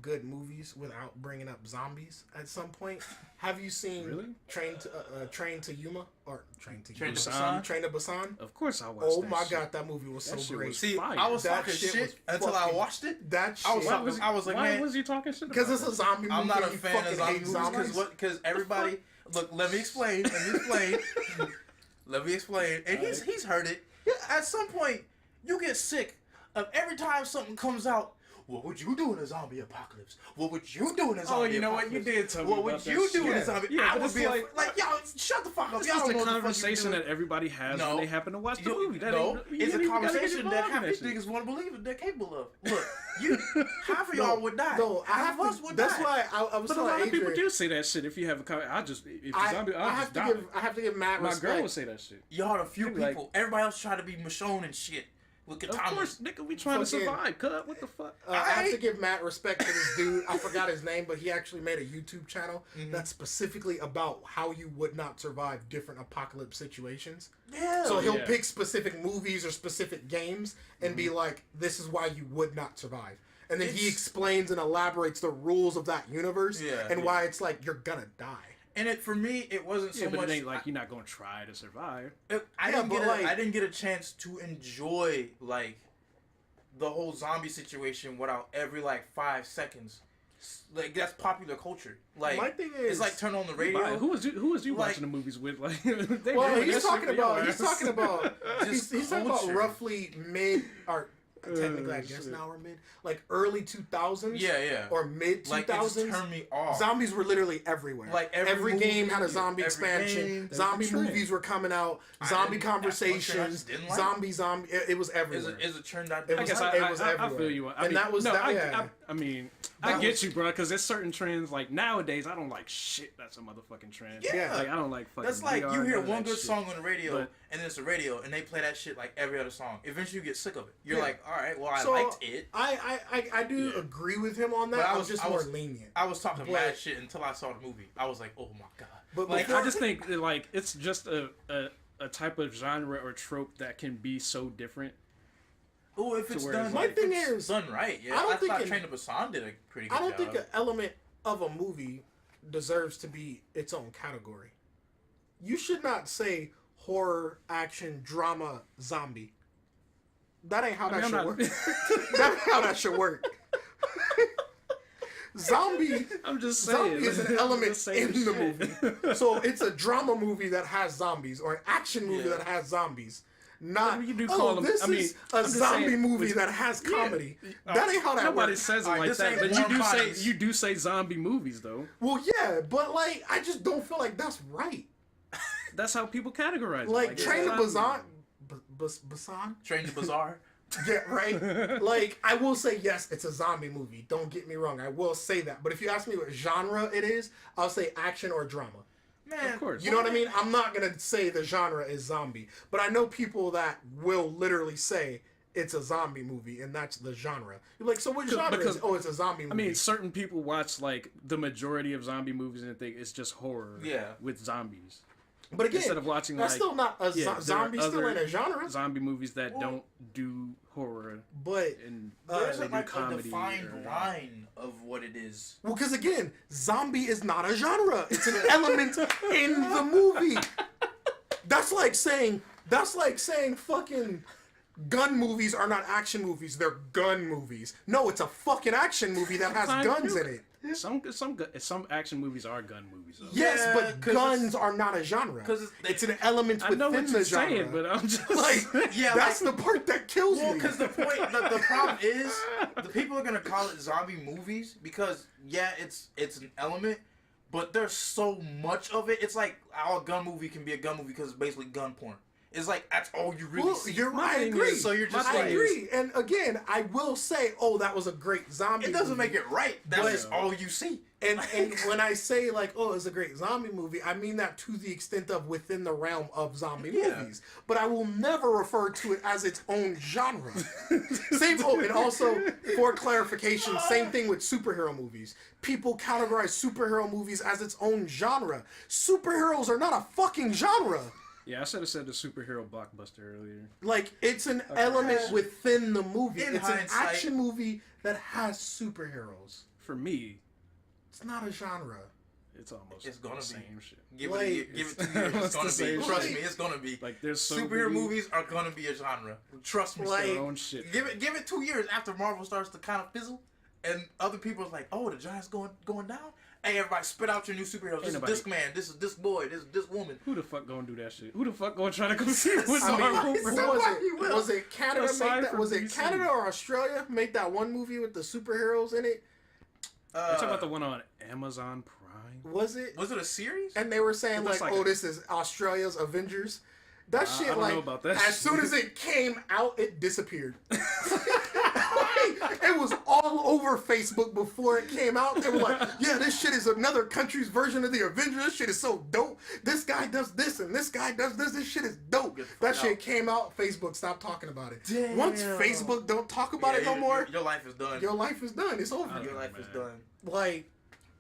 good movies without bringing up zombies at some point. Have you seen Train to Yuma or Train to Busan? Train to Busan? Of course I watched. Oh my god, that movie was so great. See, I was talking shit until I watched it. That shit. I was like, why was you talking shit? Because it's a zombie movie. I'm not a fan of zombies because everybody. Look, let me explain. Let me explain. And he's heard it. Yeah, at some point, you get sick of every time something comes out. What would you do in a zombie apocalypse? What would you do in a zombie apocalypse? Oh, you know what? You did tell me What would you do in a zombie? Yeah, I would be like, y'all, shut the fuck up. Y'all don't know the conversation that everybody has when they happen to watch the movie. It's a conversation that half these niggas want to believe they're capable of. Look, half of y'all would die. No, half of us would die. That's why I was. But a lot of people do say that shit. If you have a comment, I have to give Matt my respect. girl would say that shit. Y'all the few people. Everybody else try to be Michonne and shit. Look at Thomas. Of course, nigga, we trying to survive. Cut. What the fuck? I have to give Matt respect to this dude. I forgot his name, but he actually made a YouTube channel that's specifically about how you would not survive different apocalypse situations. Yeah. So he'll pick specific movies or specific games and be like, "This is why you would not survive." And then he explains and elaborates the rules of that universe and why it's like you're gonna die. And for me, it wasn't so much. But it ain't like you're not gonna try to survive. I didn't get a chance to enjoy like the whole zombie situation without every 5 seconds. Like that's popular culture. Like my thing is, it's like turn on the radio. Who was you watching the movies with? Like, he's talking about roughly mid or. Technically, I guess now we're mid, early 2000s. Yeah. Or mid 2000s. Like, it just turned me off. Zombies were literally everywhere. Like, every game had a zombie expansion. Zombie movies were coming out. Zombie conversations. Zombie. It was everywhere. Is it turned out? It was everywhere. I feel you. I get you, bro. Because there's certain trends. Like nowadays, I don't like shit. That's a motherfucking trend. Yeah. Like I don't like fucking. That's like you hear one good song on the radio, and then it's the radio, and they play that shit like every other song. Eventually, you get sick of it. You're like, all right, well, I liked it. I do agree with him on that. But I was just more lenient. I was talking mad shit until I saw the movie. I was like, oh my god. But like, I just think that, it's just a type of genre or trope that can be so different. Oh, if it's done, my thing is done right. Yeah, I thought Train to Busan did a pretty good job. I don't think an element of a movie deserves to be its own category. You should not say horror, action, drama, zombie. That ain't how that should work. That's how that should work. Zombie. I'm just saying. Zombie is an element in the movie. So it's a drama movie that has zombies or an action movie that has zombies. Not, you do call them, this is a zombie movie that has comedy. That ain't how that nobody works. says it like that, but you do say zombie movies though. Well, yeah, but I just don't feel like that's right. That's how people categorize it. Train to Busan. Busan? Train to Bazaar. Yeah, right? I will say, yes, it's a zombie movie. Don't get me wrong. I will say that. But if you ask me what genre it is, I'll say action or drama. Man, of course. You know what I mean? I'm not going to say the genre is zombie. But I know people that will literally say it's a zombie movie, and that's the genre. You're like, so what genre is it? Oh, it's a zombie movie. I mean, certain people watch, the majority of zombie movies and think it's just horror with zombies. But again, instead of watching that's still not a zombie. Still in a genre. Zombie movies that don't do horror, but there's a defined line of what it is. Well, because again, zombie is not a genre. It's an element in the movie. That's like saying fucking gun movies are not action movies. They're gun movies. No, it's a fucking action movie that has guns in it. Some action movies are gun movies. Though. Yes, but guns are not a genre. Because it's an element within the genre. Saying, but I'm just that's the part that kills me. Because the problem is the people are gonna call it zombie movies because it's an element, but there's so much of it. It's like our gun movie can be a gun movie because it's basically gun porn. It's like that's all you really see. I agree. So you're just I agree. And again, I will say, that was a great zombie movie. It doesn't make it right. That's just all you see. And when I say it's a great zombie movie, I mean that to the extent of within the realm of zombie movies. But I will never refer to it as its own genre. And also for clarification, same thing with superhero movies. People categorize superhero movies as its own genre. Superheroes are not a fucking genre. Yeah, I should have said the superhero blockbuster earlier. It's an element within the movie. In it's hindsight, an action movie that has superheroes. for me, It's not a genre. it's almost It's gonna the be. same shit. Give Like- it 2 years. It's gonna be. Trust me, it's gonna be. Like there's so Superhero many, movies are gonna be a genre. Trust me. Like- their own shit. Give it 2 years after Marvel starts to kind of fizzle, and other people's like, oh, the giant's going down. Hey, everybody, spit out your new superheroes. This is nobody- this man. This is this boy. This woman. Who the fuck gonna do that shit? Who the fuck gonna try to go see it with I mean, Marvel? who bro? will. was it Canada Aside make that? from Was it DC. Canada or Australia make that one movie with the superheroes in it? You talking about the one on Amazon Prime? Was it? Was it a series? And they were saying It like, looks like "Oh, a- this is Australia's Avengers." That shit, I don't like, know about that as soon shit. as it came out, it disappeared. It was all over Facebook before it came out. They were like, "Yeah, this shit is another country's version of the Avengers. This shit is so dope. This guy does this and this guy does this. This shit is dope." Get the fuck That shit out. came out. Facebook stopped talking about it. Damn. Once Facebook don't talk about it no more, Your life is done. your life is done. It's over. Your life is man. done. Like,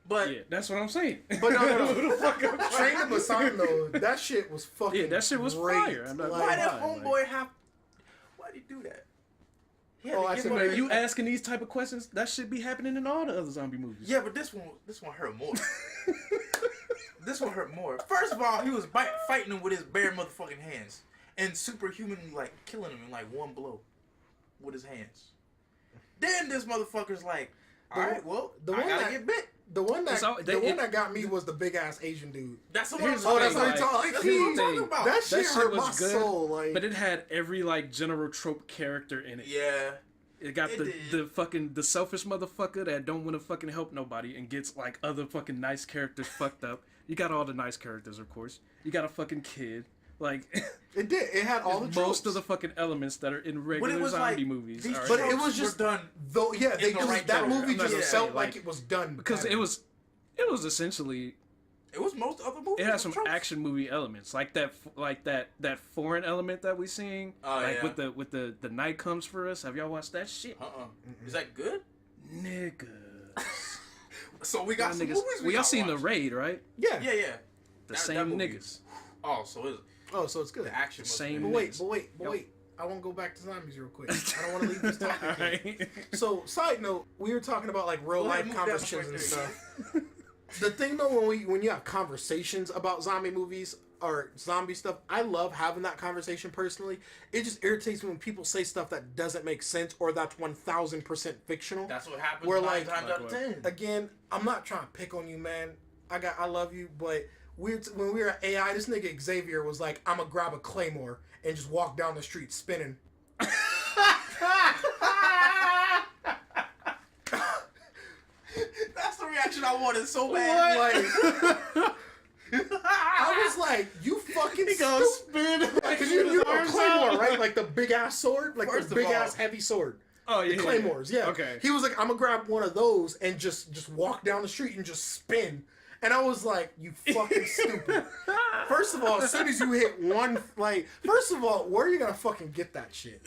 But Yeah, that's what I'm saying. but no. Who the fuck am I- Train to Busan though, that shit was fucking. Yeah, that shit was great. fire. I'm not Like, why gonna did lie, homeboy have? Why'd he do that? He had Oh, to I give said, him- man, You asking these type of questions, that should be happening in all the other zombie movies. Yeah, but this one hurt more. This one hurt more. First of all, he was fighting him with his bare motherfucking hands and superhumanly like killing him in like one blow with his hands. Then this motherfucker's like, all right, well, the I one gotta that- get bit. The one that It's all- they- that got me was the big ass Asian dude. That's what Here's I'm the talking thing, about. like, Like, That's what I'm here's the talking thing. about. That shit shit hurt was my good, soul. Like, But it had every like general trope character in it. Yeah. It got It the did. fucking the selfish motherfucker that don't want to fucking help nobody and gets like other fucking nice characters fucked up. You got all the nice characters, of course. You got a fucking kid. Like it did. It had all the most tropes. of the fucking elements that are in regular was zombie like, movies. these are But in it it. was just were done. though. Yeah, they the just right that genre. movie I'm not just gonna felt say, like like- it was done because better. it was essentially It was most other movies. it had some tropes. action movie elements like that foreign element that we seen Oh, like yeah. with the night comes for us. Have y'all watched that shit? Is that good? Niggas. So we got Y'all some niggas. movies. Well, y'all gotta seen the watch. Raid, right? Yeah. Yeah, yeah. The That same movie. niggas. Oh, so it's Oh, so it's good. the action. must Same be- niggas. But wait. I want to go back to zombies real quick. I don't want to leave this topic. All here. right. So, side note, we were talking about like real Go ahead, life move that conversations and motherfucker. stuff. The thing though, when you have conversations about zombie movies or zombie stuff, I love having that conversation personally. It just irritates me when people say stuff that doesn't make sense or that's 1000% fictional. That's what happens. We're 9 like- times out of 10. Again, I'm not trying to pick on you, man. I love you, but when we were at AI, this nigga Xavier was like, "I'm gonna grab a claymore and just walk down the street spinning." That's the reaction I wanted so bad. Like, I was like, "You fucking stupid." spin. Because you know a claymore, right? Like the big ass sword, like First the of big all- ass heavy sword. Oh yeah. The claymores, yeah. Okay. He was like, "I'm gonna grab one of those and just walk down the street and just spin." And I was like, "You fucking stupid." First of all, as soon as you hit one, like, first of all, where are you gonna fucking get that shit?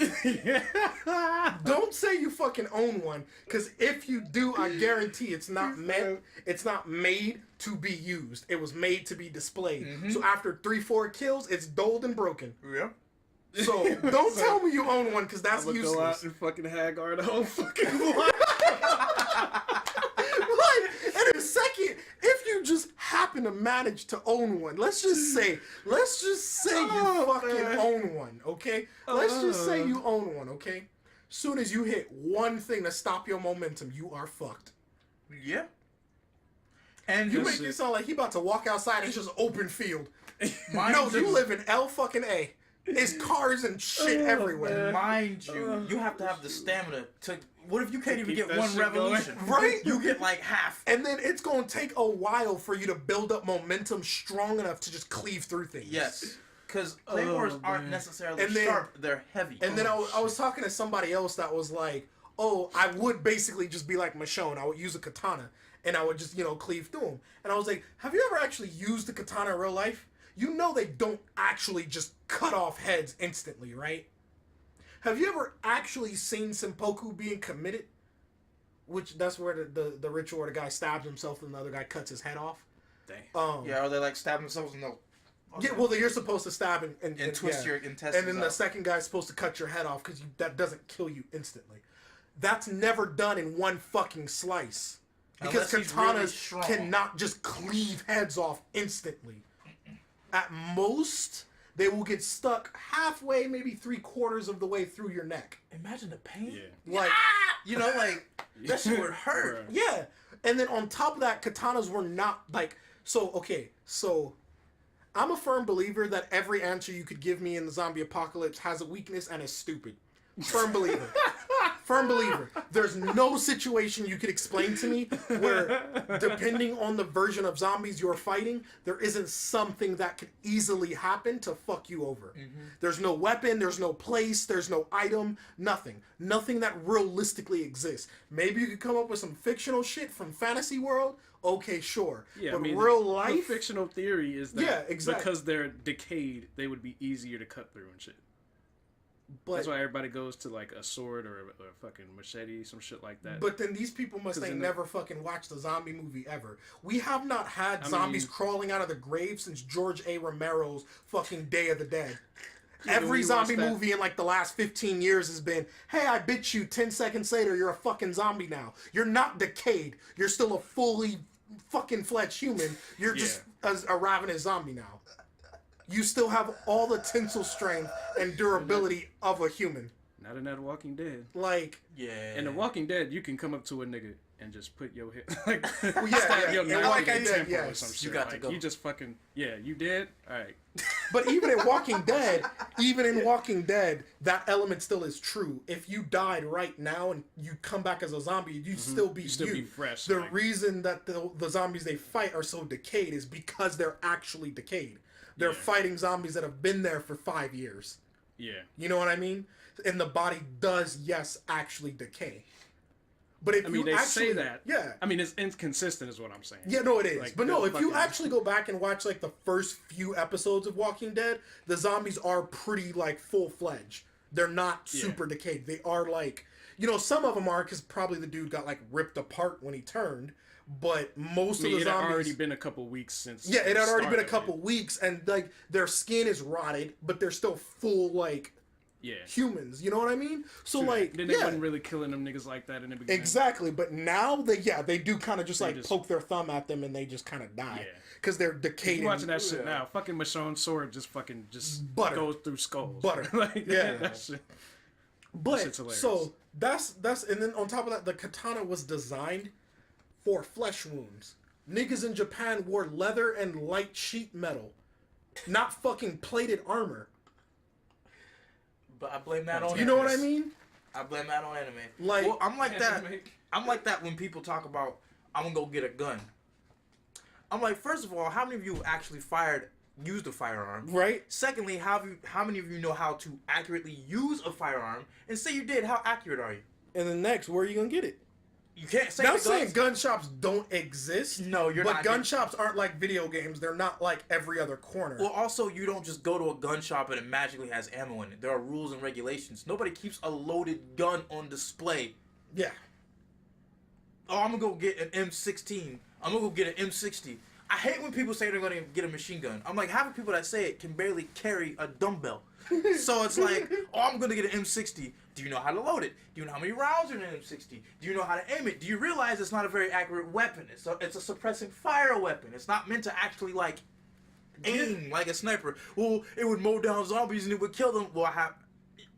Don't say you fucking own one, because if you do, I guarantee it's not made to be used. It was made to be displayed. So after 3-4 kills, it's dulled and broken. Yeah. So don't tell me you own one, because that's I'm gonna go out useless. and fucking Hagar the whole fucking life. Like, in a second, if you just happen to manage to own one, let's just say you fucking own one, okay? Let's just say you own one, okay? Soon as you hit one thing to stop your momentum, you are fucked. Yeah. And You you make it sound like he about to walk outside and it's just open field. mind No, you, you live in L fucking A. It's cars and shit everywhere. mind you, you have to have the stamina to. What if you can't even keep get that one shit revolution? going. Right? You get like half. And then it's gonna take a while for you to build up momentum strong enough to just cleave through things. Yes. Because claymores aren't man. necessarily And then- sharp; they're heavy. And then I was talking to somebody else that was like, "Oh, I would basically just be like Michonne. I would use a katana and I would just cleave through them." And I was like, "Have you ever actually used the katana in real life? You know they don't actually just cut off heads instantly, right? Have you ever actually seen seppuku being committed? Which that's where the ritual where the guy stabs himself and the other guy cuts his head off. Damn. yeah, or they like stab themselves in the. Yeah, well, you're supposed to stab and twist yeah. your intestines. And then the out. second guy's supposed to cut your head off because that doesn't kill you instantly. That's never done in one fucking slice. Because Unless katanas really cannot just cleave heads off instantly. At most, they will get stuck halfway, maybe 3/4 of the way through your neck. Imagine the pain. Yeah. Like, You know, like, that shit would hurt. yeah. And then on top of that, katanas were not like, so I'm a firm believer that every answer you could give me in the zombie apocalypse has a weakness and is stupid. Firm believer. Firm believer. There's no situation you could explain to me where, depending on the version of zombies you're fighting, there isn't something that could easily happen to fuck you over. Mm-hmm. There's no weapon, there's no place, there's no item, nothing. Nothing that realistically exists. Maybe you could come up with some fictional shit from fantasy world. Okay, sure. Yeah, but I mean, real the life... fictional theory is that Yeah, exactly. because they're decayed, they would be easier to cut through and shit. But, that's why everybody goes to like a sword or a fucking machete, some shit like that. But then these people must ain't never fucking watched a zombie movie ever. We have not had zombies crawling out of the grave since George A. Romero's fucking Day of the Dead. Every zombie movie in like the last 15 years has been, hey, I bit you, 10 seconds later, you're a fucking zombie now. You're not decayed. You're still a fully fucking fledged human. You're just a ravenous zombie now. You still have all the tensile strength and durability of a human. Not in that Walking Dead. Like, yeah. In The Walking Dead, you can come up to a nigga and just put your head like your knife like in I did, or some shit. You got to go. You just fucking you dead? All right. But even in Walking Dead, that element still is true. If you died right now and you come back as a zombie, you'd still be be fresh. The reason that the zombies they fight are so decayed is because they're actually decayed. They're fighting zombies that have been there for 5 years. Yeah. You know what I mean? And the body does, yes, actually decay. But if they say that. Yeah. I mean, it's inconsistent is what I'm saying. Yeah, no, it is. Like, but no, if you actually go back and watch, like, the first few episodes of Walking Dead, the zombies are pretty, like, full-fledged. They're not super decayed. They are, like... You know, some of them are, because probably the dude got, like, ripped apart when he turned. But most of the zombies... It had already been a couple weeks since... Yeah, it had already been a couple weeks, and, like, their skin is rotted, but they're still full, like... humans, you know what I mean? So like, then they wasn't really killing them niggas like that in the beginning. Exactly, but now they do kind of just poke their thumb at them and they just kind of die because they're decaying. You watching that shit now? Fucking Michonne's sword just goes through skulls. Butter, like, that shit. But so that's and then on top of that, the katana was designed for flesh wounds. Niggas in Japan wore leather and light sheet metal, not fucking plated armor. But I blame that on you know what I mean? I blame that on anime. Like, well, I'm like that. I'm like that when people talk about I'm gonna go get a gun. I'm like, first of all, how many of you actually used a firearm? Right. Secondly, how many of you know how to accurately use a firearm? And say you did, how accurate are you? And then next, where are you gonna get it? You can't say. Not saying gun shops don't exist. No, you're not. But gun shops aren't like video games. They're not like every other corner. Well, also, you don't just go to a gun shop and it magically has ammo in it. There are rules and regulations. Nobody keeps a loaded gun on display. Yeah. Oh, I'm gonna go get an M16. I'm gonna go get an M60. I hate when people say they're gonna get a machine gun. I'm like, half the people that say it can barely carry a dumbbell. So it's like, oh, I'm gonna get an M60. Do you know how to load it? Do you know how many rounds are in an M60? Do you know how to aim it? Do you realize it's not a very accurate weapon? It's a suppressing fire weapon. It's not meant to actually like aim like a sniper. Well, it would mow down zombies and it would kill them. Well,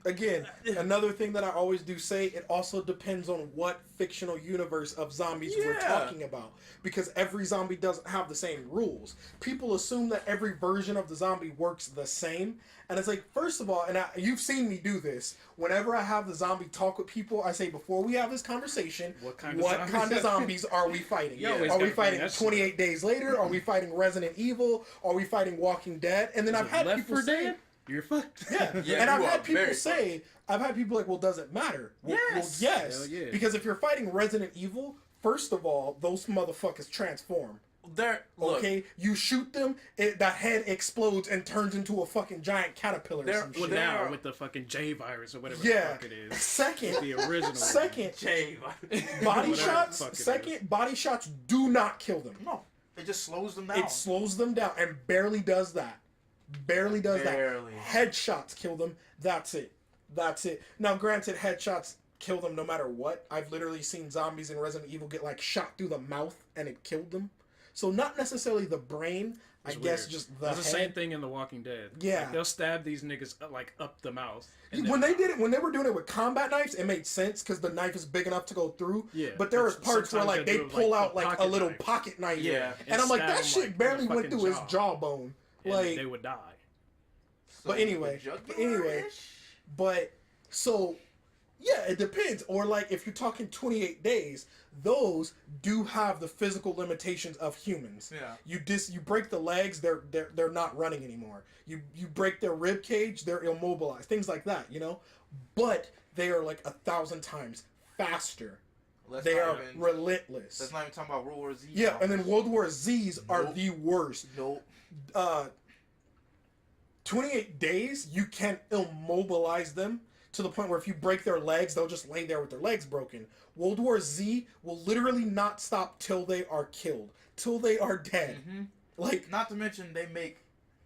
Again, another thing that I always do say, it also depends on what fictional universe of zombies we're talking about. Because every zombie doesn't have the same rules. People assume that every version of the zombie works the same. And it's like, first of all, and you've seen me do this, whenever I have the zombie talk with people, I say, before we have this conversation, what kind of zombies are we fighting? Are we fighting 28 Days Later? Are we fighting Resident Evil? Are we fighting Walking Dead? And then I've had people say... You're fucked. Yeah, and I've had people say, like, well, does it matter? Well, yes. Because if you're fighting Resident Evil, first of all, those motherfuckers transform. Okay, you shoot them, that head explodes and turns into a fucking giant caterpillar. Now with the fucking J virus or whatever the fuck it is. Second, the original. Second, J virus. Body shots. Second, body shots do not kill them. No, it just slows them down. It slows them down and barely does that. Barely does that. Headshots kill them. That's it. Now, granted, headshots kill them no matter what. I've literally seen zombies in Resident Evil get like shot through the mouth and it killed them. So not necessarily the brain. I guess just the head. It's the same thing in The Walking Dead. Yeah. Like, they'll stab these niggas like up the mouth. When they were doing it with combat knives, it made sense because the knife is big enough to go through. Yeah. But there was parts where like they pull out like a little pocket knife. Yeah. And I'm like, that shit barely went through his jawbone. Like they would die. But anyway. So yeah, it depends. Or like if you're talking 28 days, those do have the physical limitations of humans. Yeah. You break the legs, they're not running anymore. You break their rib cage, they're immobilized. Things like that, you know? But they are like 1,000 times faster. They are relentless. Let's not even talk about World War Z. Yeah, and then World War Z's are the worst. 28 days, you can immobilize them to the point where if you break their legs, they'll just lay there with their legs broken. World War Z will literally not stop till they are killed, till they are dead. Mm-hmm. Like, not to mention they make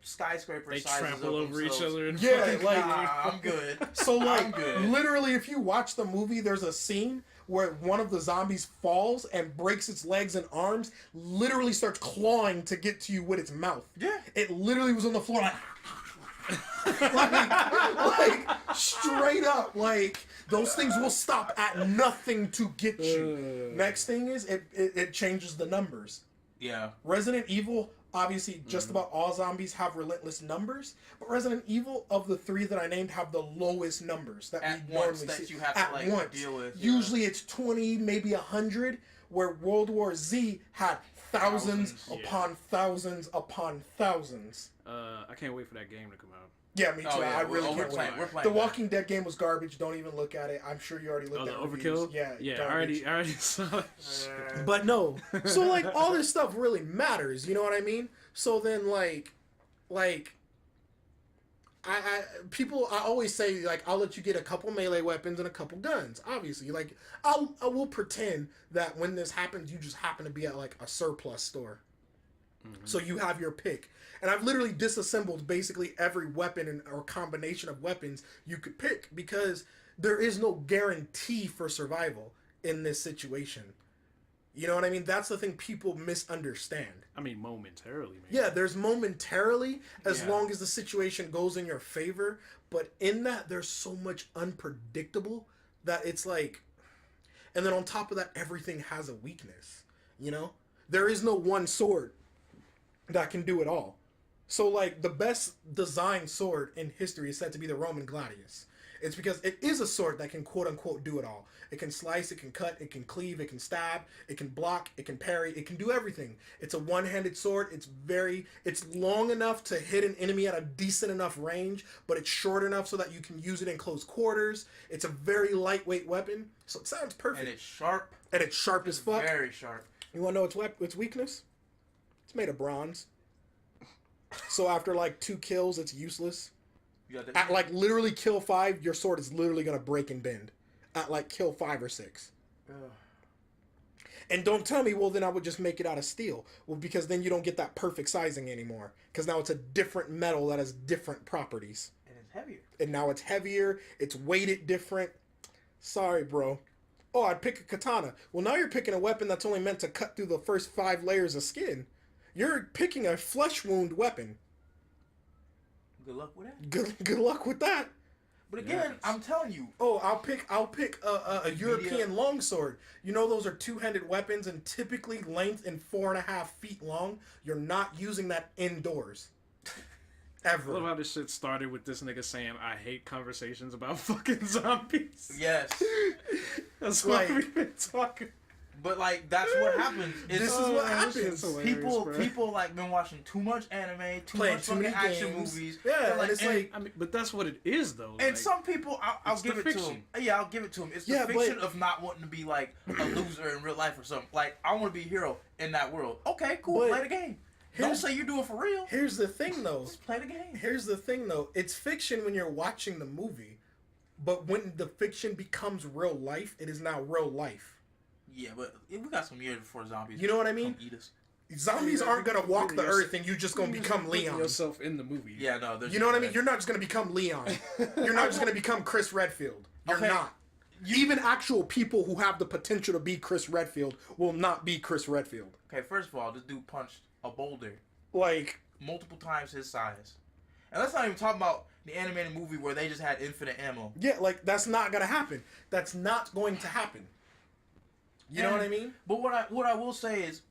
skyscraper they sizes trample of over each other. And yeah, like I'm good. So like, I'm good. Literally, if you watch the movie, there's a scene where one of the zombies falls and breaks its legs and arms, literally starts clawing to get to you with its mouth. Yeah, it literally was on the floor like. like straight up, like those things will stop at nothing to get you. Next thing is it changes the numbers. Yeah. Resident Evil, obviously, just about all zombies have relentless numbers, but Resident Evil, of the 3 that I named, have the lowest numbers that we normally see. You have to like deal with. Usually it's 20, maybe 100, where World War Z had thousands upon thousands upon thousands. I can't wait for that game to come out. Yeah, me too. Yeah. I really can't wait. We're playing The Walking Dead game was garbage. Don't even look at it. I'm sure you already looked at the reviews. Overkill? Yeah, I already saw it. But no. So, like, all this stuff really matters. You know what I mean? So then, like, I always say, like, I'll let you get a couple melee weapons and a couple guns. Obviously, like, I will pretend that when this happens, you just happen to be at, like, a surplus store. Mm-hmm. So you have your pick. And I've literally disassembled basically every weapon or combination of weapons you could pick because there is no guarantee for survival in this situation. You know what I mean? That's the thing people misunderstand. I mean, momentarily, man. Yeah, there's momentarily as long as the situation goes in your favor. But in that, there's so much unpredictable that it's like... And then on top of that, everything has a weakness. You know? There is no one sword that can do it all. So, like, the best designed sword in history is said to be the Roman gladius. It's because it is a sword that can, quote-unquote, do it all. It can slice, it can cut, it can cleave, it can stab, it can block, it can parry, it can do everything. It's a one-handed sword. It's long enough to hit an enemy at a decent enough range, but it's short enough so that you can use it in close quarters. It's a very lightweight weapon, so it sounds perfect. And it's sharp. And it's sharp as fuck. Very sharp. You want to know its weakness? It's made of bronze. So after like 2 kills, it's useless. At like literally kill 5, your sword is literally gonna break and bend. At like kill 5 or 6. And don't tell me, well then I would just make it out of steel. Well, because then you don't get that perfect sizing anymore. Because now it's a different metal that has different properties. And it's heavier. And now it's heavier. It's weighted different. Sorry, bro. Oh, I'd pick a katana. Well, now you're picking a weapon that's only meant to cut through the first 5 layers of skin. You're picking a flesh wound weapon. Good luck with that. Good luck with that. But again, I'm telling you. Oh, I'll pick a European longsword. You know those are 2-handed weapons and typically length in 4.5 feet long. You're not using that indoors. Ever. I love how this shit started with this nigga saying, I hate conversations about fucking zombies. Yes. That's why we've been talking. But like that's what happens. This is what happens. People like been watching too much anime, too much fucking action movies. Yeah, like, it's like I mean, but that's what it is though. And like, some people, I'll give it fiction. to them. Yeah, I'll give it to them. It's the fiction of not wanting to be like a loser in real life or something. Like I want to be a hero in that world. Okay, cool. Play the game. Don't say you do it for real. Here's the thing, though. Just play the game. Here's the thing, though. It's fiction when you're watching the movie, but when the fiction becomes real life, it is now real life. Yeah, but we got some years before zombies. You know what I mean? Eat us. Zombies aren't gonna walk the earth and you just gonna become Leon. Yourself in the movie. Yeah, no. You know what I mean? You're not just gonna become Leon. You're not just gonna become Chris Redfield. You're not. Even actual people who have the potential to be Chris Redfield will not be Chris Redfield. Okay, first of all, this dude punched a boulder like multiple times his size, and let's not even talk about the animated movie where they just had infinite ammo. Yeah, like that's not gonna happen. That's not going to happen. You know what I mean? But what I will say is,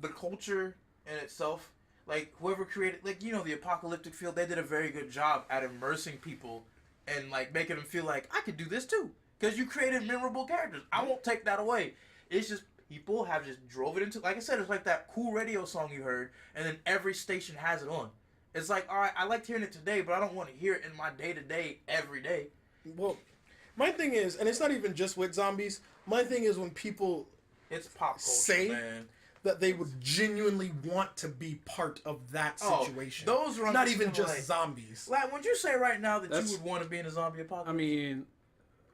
the culture in itself, like whoever created, like the apocalyptic field, they did a very good job at immersing people and like making them feel like I could do this too, because you created memorable characters. I won't take that away. It's just people have just drove it into, like I said, it's like that cool radio song you heard, and then every station has it on. It's like, all right, I liked hearing it today, but I don't want to hear it in my day to day every day. Well, my thing is, and it's not even just with zombies. My thing is when people it's pop culture, say man. That they would genuinely want to be part of that situation. Those are not even just zombies. Like, would you say right now that you would want to be in a zombie apocalypse? I mean,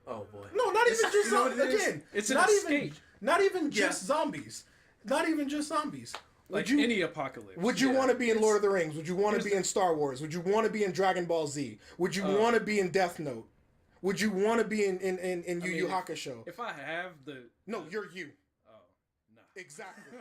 oh boy. No, not even just zombies. Again, it's an not escape. Not even just zombies. Not even just zombies. Like any apocalypse. Would you want to be in Lord of the Rings? Would you want to be in Star Wars? Would you want to be in Dragon Ball Z? Would you want to be in Death Note? Would you want to be in Yu Yu Hakusho? If I have the... No, you're you. Oh, no. Exactly.